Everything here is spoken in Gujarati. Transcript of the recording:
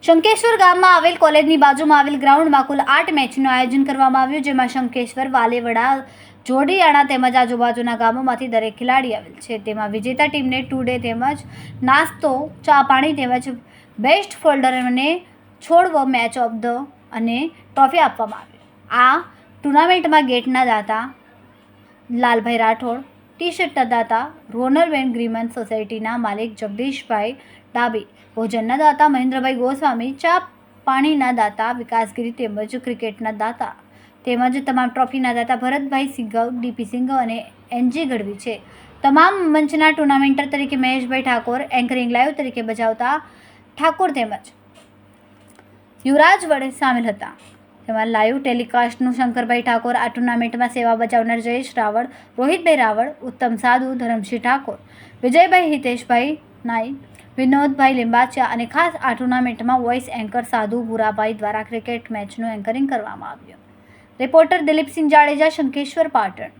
શંકેશ્વર ગામમાં આવેલ કોલેજની બાજુમાં આવેલ ગ્રાઉન્ડમાં કુલ 8 મેચનું આયોજન કરવામાં આવ્યું, જેમાં શંકેશ્વર, વાલેવડા, જોડિયાણા તેમજ આજુબાજુના ગામોમાંથી દરેક ખેલાડી આવેલ છે. તેમાં વિજેતા ટીમને 2 ડે તેમજ નાસ્તો, ચા પાણી તેમજ બેસ્ટ ફોલ્ડર અને છોડવો મેચ ઓફ ધ અને ટ્રોફી આપવામાં આવી. આ ટુર્નામેન્ટમાં ગેટના દાતા લાલભાઈ રાઠોડ, ટી શર્ટના દાતા રોનલબેન, ગ્રીમન સોસાયટીના માલિક જગદીશભાઈ ડાબી, ભોજનના દાતા મહેન્દ્રભાઈ ગોસ્વામી, ચા પાણીના દાતા વિકાસગીરી તેમજ ક્રિકેટના દાતા તેમજ તમામ ટ્રોફીના દાતા ભરતભાઈ સિંઘવ, ડીપી સિંઘવ અને એનજી ગઢવી છે. તમામ મંચના ટુર્નામેન્ટર તરીકે મહેશભાઈ ઠાકોર, એન્કરિંગ લાઈવ તરીકે બજાવતા ઠાકોર તેમજ યુવરાજ વડે સામેલ હતા. તેમાં લાઈવ ટેલિકાસ્ટનું શંકરભાઈ ઠાકોર, આ ટુર્નામેન્ટમાં સેવા બજાવનાર જયેશ રાવળ, રોહિતભાઈ રાવળ, ઉત્તમ સાધુ, ધરમસિંહ ઠાકોર, વિજયભાઈ, હિતેશભાઈ નાઈ, વિનોદભાઈ લિંબાચિયા અને ખાસ આ ટુર્નામેન્ટમાં વોઇસ એન્કર સાધુ ભૂરાભાઈ દ્વારા ક્રિકેટ મેચનું એન્કરિંગ કરવામાં આવ્યું. રિપોર્ટર દિલીપસિંહ જાડેજા, શંકેશ્વર, પાટણ.